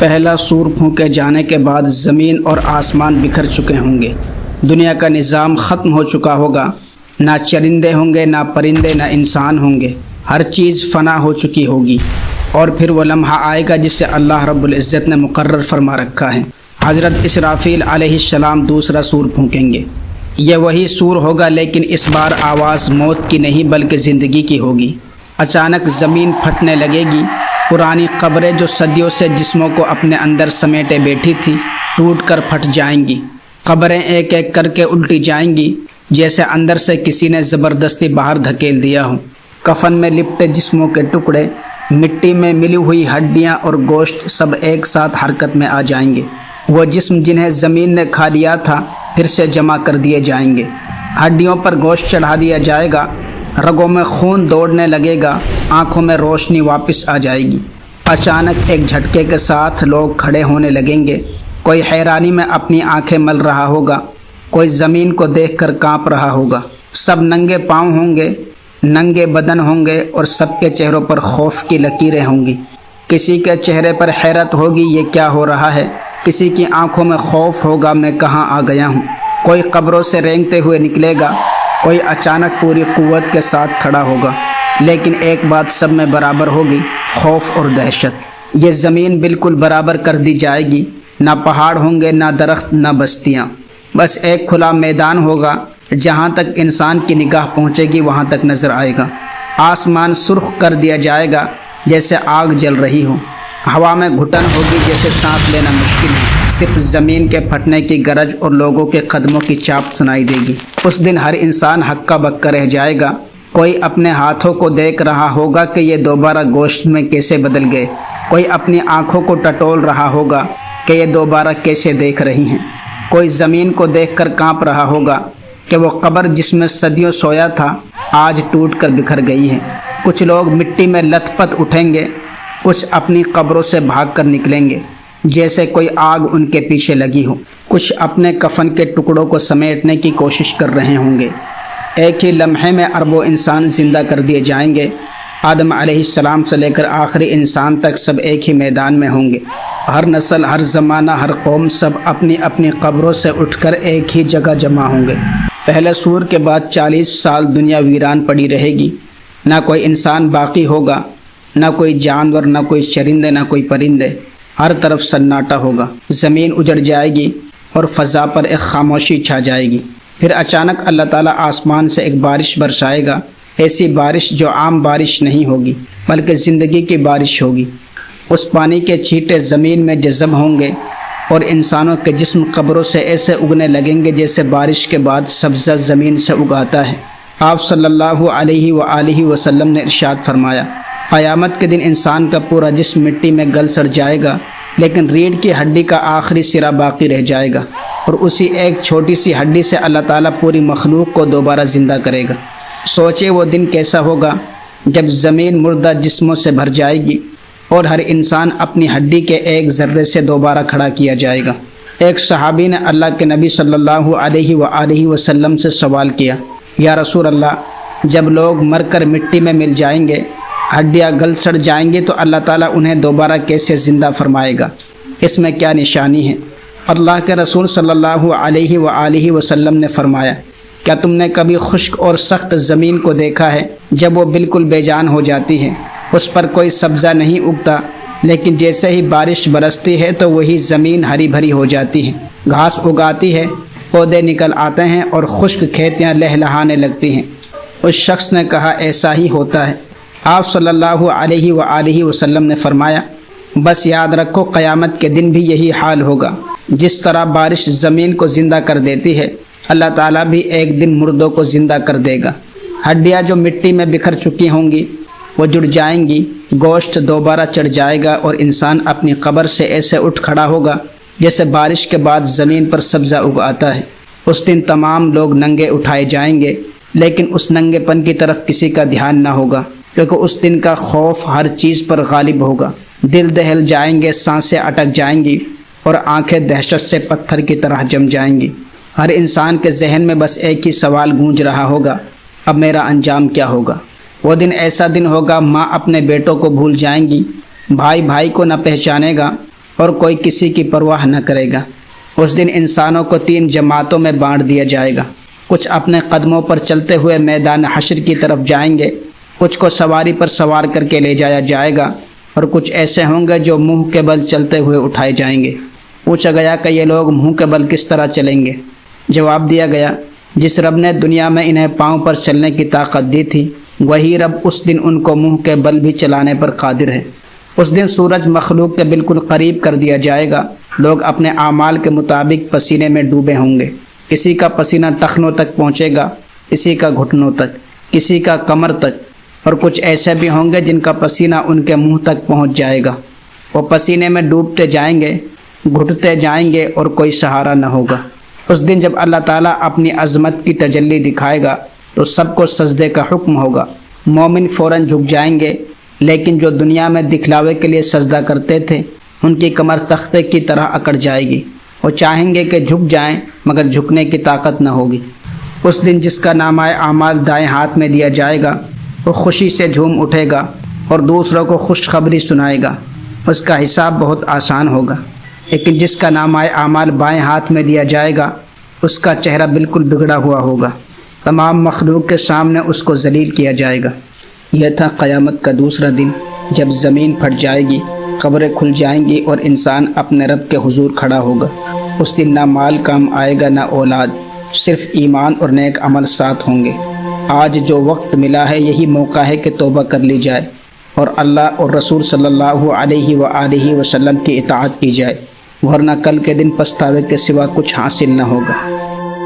پہلا سور پھونکے جانے کے بعد زمین اور آسمان بکھر چکے ہوں گے، دنیا کا نظام ختم ہو چکا ہوگا، نہ چرندے ہوں گے، نہ پرندے، نہ انسان ہوں گے، ہر چیز فنا ہو چکی ہوگی، اور پھر وہ لمحہ آئے گا جسے اللہ رب العزت نے مقرر فرما رکھا ہے۔ حضرت اسرافیل علیہ السلام دوسرا سور پھونکیں گے۔ یہ وہی سور ہوگا، لیکن اس بار آواز موت کی نہیں بلکہ زندگی کی ہوگی۔ اچانک زمین پھٹنے لگے گی، پرانی قبریں جو صدیوں سے جسموں کو اپنے اندر سمیٹے بیٹھی تھی ٹوٹ کر پھٹ جائیں گی، قبریں ایک ایک کر کے الٹی جائیں گی جیسے اندر سے کسی نے زبردستی باہر دھکیل دیا ہو۔ کفن میں لپٹے جسموں کے ٹکڑے، مٹی میں ملی ہوئی ہڈیاں اور گوشت سب ایک ساتھ حرکت میں آ جائیں گے۔ وہ جسم جنہیں زمین نے کھا لیا تھا پھر سے جمع کر دیے جائیں گے، ہڈیوں پر گوشت چڑھا دیا جائے گا، رگوں میں خون دوڑنے لگے گا، آنکھوں میں روشنی واپس آ جائے گی۔ اچانک ایک جھٹکے کے ساتھ لوگ کھڑے ہونے لگیں گے، کوئی حیرانی میں اپنی آنکھیں مل رہا ہوگا، کوئی زمین کو دیکھ کر کانپ رہا ہوگا۔ سب ننگے پاؤں ہوں گے، ننگے بدن ہوں گے، اور سب کے چہروں پر خوف کی لکیریں ہوں گی۔ کسی کے چہرے پر حیرت ہوگی، یہ کیا ہو رہا ہے؟ کسی کی آنکھوں میں خوف ہوگا، میں کہاں آ گیا ہوں؟ کوئی قبروں سے رینگتے ہوئے نکلے گا، کوئی اچانک پوری قوت کے ساتھ کھڑا ہوگا، لیکن ایک بات سب میں برابر ہوگی، خوف اور دہشت۔ یہ زمین بالکل برابر کر دی جائے گی، نہ پہاڑ ہوں گے، نہ درخت، نہ بستیاں، بس ایک کھلا میدان ہوگا، جہاں تک انسان کی نگاہ پہنچے گی وہاں تک نظر آئے گا۔ آسمان سرخ کر دیا جائے گا جیسے آگ جل رہی ہو، ہوا میں گھٹن ہوگی جیسے سانس لینا مشکل ہے، صرف زمین کے پھٹنے کی گرج اور لوگوں کے قدموں کی چاپ سنائی دے گی۔ اس دن ہر انسان ہکا بکا رہ جائے گا، کوئی اپنے ہاتھوں کو دیکھ رہا ہوگا کہ یہ دوبارہ گوشت میں کیسے بدل گئے، کوئی اپنی آنکھوں کو ٹٹول رہا ہوگا کہ یہ دوبارہ کیسے دیکھ رہی ہیں، کوئی زمین کو دیکھ کر کانپ رہا ہوگا کہ وہ قبر جس میں صدیوں سویا تھا آج ٹوٹ کر بکھر گئی ہے۔ کچھ لوگ مٹی میں لت پت اٹھیں گے، کچھ اپنی قبروں سے بھاگ کر نکلیں گے جیسے کوئی آگ ان کے پیچھے لگی ہو، کچھ اپنے کفن کے ٹکڑوں کو سمیٹنے کی کوشش کر رہے ہوں گے۔ ایک ہی لمحے میں اربوں انسان زندہ کر دیے جائیں گے، آدم علیہ السلام سے لے کر آخری انسان تک سب ایک ہی میدان میں ہوں گے۔ ہر نسل، ہر زمانہ، ہر قوم سب اپنی اپنی قبروں سے اٹھ کر ایک ہی جگہ جمع ہوں گے۔ پہلے سور کے بعد 40 سال دنیا ویران پڑی رہے گی، نہ کوئی انسان باقی ہوگا، نہ کوئی جانور، نہ کوئی چرندے، نہ کوئی پرندے، ہر طرف سناٹا ہوگا، زمین اجڑ جائے گی اور فضا پر ایک خاموشی چھا جائے گی۔ پھر اچانک اللہ تعالیٰ آسمان سے ایک بارش برسائے گا، ایسی بارش جو عام بارش نہیں ہوگی بلکہ زندگی کی بارش ہوگی۔ اس پانی کے چھینٹے زمین میں جذب ہوں گے اور انسانوں کے جسم قبروں سے ایسے اگنے لگیں گے جیسے بارش کے بعد سبزہ زمین سے اگاتا ہے۔ آپ صلی اللہ علیہ وآلہ وسلم نے ارشاد فرمایا، قیامت کے دن انسان کا پورا جسم مٹی میں گل سڑ جائے گا، لیکن ریڑھ کی ہڈی کا آخری سرا باقی رہ جائے گا، اور اسی ایک چھوٹی سی ہڈی سے اللہ تعالیٰ پوری مخلوق کو دوبارہ زندہ کرے گا۔ سوچے وہ دن کیسا ہوگا جب زمین مردہ جسموں سے بھر جائے گی اور ہر انسان اپنی ہڈی کے ایک ذرے سے دوبارہ کھڑا کیا جائے گا۔ ایک صحابی نے اللہ کے نبی صلی اللہ علیہ وآلہ وسلم سے سوال کیا، یا رسول اللہ، جب لوگ مر کر مٹی میں مل جائیں گے، ہڈیاں گل سڑ جائیں گے، تو اللہ تعالیٰ انہیں دوبارہ کیسے زندہ فرمائے گا؟ اس میں کیا نشانی ہے؟ اللہ کے رسول صلی اللہ علیہ وآلہ وسلم نے فرمایا، کیا تم نے کبھی خشک اور سخت زمین کو دیکھا ہے؟ جب وہ بالکل بے جان ہو جاتی ہے، اس پر کوئی سبزہ نہیں اگتا، لیکن جیسے ہی بارش برستی ہے تو وہی زمین ہری بھری ہو جاتی ہے، گھاس اگاتی ہے، پودے نکل آتے ہیں اور خشک کھیتیاں لہلہانے لگتی ہیں۔ اس شخص نے کہا، ایسا ہی ہوتا ہے۔ آپ صلی اللہ علیہ وآلہ وسلم نے فرمایا، بس یاد رکھو قیامت کے دن بھی یہی حال ہوگا۔ جس طرح بارش زمین کو زندہ کر دیتی ہے، اللہ تعالیٰ بھی ایک دن مردوں کو زندہ کر دے گا۔ ہڈیاں جو مٹی میں بکھر چکی ہوں گی وہ جڑ جائیں گی، گوشت دوبارہ چڑھ جائے گا، اور انسان اپنی قبر سے ایسے اٹھ کھڑا ہوگا جیسے بارش کے بعد زمین پر سبزہ اگاتا ہے۔ اس دن تمام لوگ ننگے اٹھائے جائیں گے، لیکن اس ننگے پن کی طرف کسی کا دھیان نہ ہوگا، کیونکہ اس دن کا خوف ہر چیز پر غالب ہوگا۔ دل دہل جائیں گے، سانسیں اٹک جائیں گی، اور آنکھیں دہشت سے پتھر کی طرح جم جائیں گی۔ ہر انسان کے ذہن میں بس ایک ہی سوال گونج رہا ہوگا، اب میرا انجام کیا ہوگا؟ وہ دن ایسا دن ہوگا، ماں اپنے بیٹوں کو بھول جائیں گی، بھائی بھائی کو نہ پہچانے گا، اور کوئی کسی کی پرواہ نہ کرے گا۔ اس دن انسانوں کو 3 جماعتوں میں بانٹ دیا جائے گا۔ کچھ اپنے قدموں پر چلتے ہوئے میدان حشر کی طرف جائیں گے، کچھ کو سواری پر سوار کر کے لے جایا جائے گا، اور کچھ ایسے ہوں گے جو منہ کے بل چلتے ہوئے اٹھائے جائیں گے۔ پوچھا گیا کہ یہ لوگ منہ کے بل کس طرح چلیں گے؟ جواب دیا گیا، جس رب نے دنیا میں انہیں پاؤں پر چلنے کی طاقت دی تھی، وہی رب اس دن ان کو منہ کے بل بھی چلانے پر قادر ہے۔ اس دن سورج مخلوق کے بالکل قریب کر دیا جائے گا۔ لوگ اپنے اعمال کے مطابق پسینے میں ڈوبے ہوں گے۔ کسی کا پسینہ ٹخنوں تک پہنچے گا، کسی کا گھٹنوں تک، کسی کا کمر تک، اور کچھ ایسے بھی ہوں گے جن کا پسینہ ان کے منہ تک پہنچ جائے گا۔ وہ پسینے میں ڈوبتے جائیں گے، گھٹتے جائیں گے، اور کوئی سہارا نہ ہوگا۔ اس دن جب اللہ تعالیٰ اپنی عظمت کی تجلی دکھائے گا تو سب کو سجدے کا حکم ہوگا۔ مومن فوراً جھک جائیں گے، لیکن جو دنیا میں دکھلاوے کے لیے سجدہ کرتے تھے ان کی کمر تختے کی طرح اکڑ جائے گی۔ وہ چاہیں گے کہ جھک جائیں، مگر جھکنے کی طاقت نہ ہوگی۔ اس دن جس کا نامہ اعمال دائیں ہاتھ میں دیا جائے گا وہ خوشی سے جھوم اٹھے گا اور دوسروں کو خوشخبری سنائے گا۔ اس کا حساب بہت آسان ہوگا۔ لیکن جس کا نامہ اعمال بائیں ہاتھ میں دیا جائے گا اس کا چہرہ بالکل بگڑا ہوا ہوگا۔ تمام مخلوق کے سامنے اس کو ذلیل کیا جائے گا۔ یہ تھا قیامت کا دوسرا دن، جب زمین پھٹ جائے گی، قبریں کھل جائیں گی اور انسان اپنے رب کے حضور کھڑا ہوگا۔ اس دن نہ مال کام آئے گا نہ اولاد، صرف ایمان اور نیک عمل ساتھ ہوں گے۔ آج جو وقت ملا ہے یہی موقع ہے کہ توبہ کر لی جائے اور اللہ اور رسول صلی اللہ علیہ وآلہ وسلم کی اطاعت کی جائے، ورنہ کل کے دن پچھتاوے کے سوا کچھ حاصل نہ ہوگا۔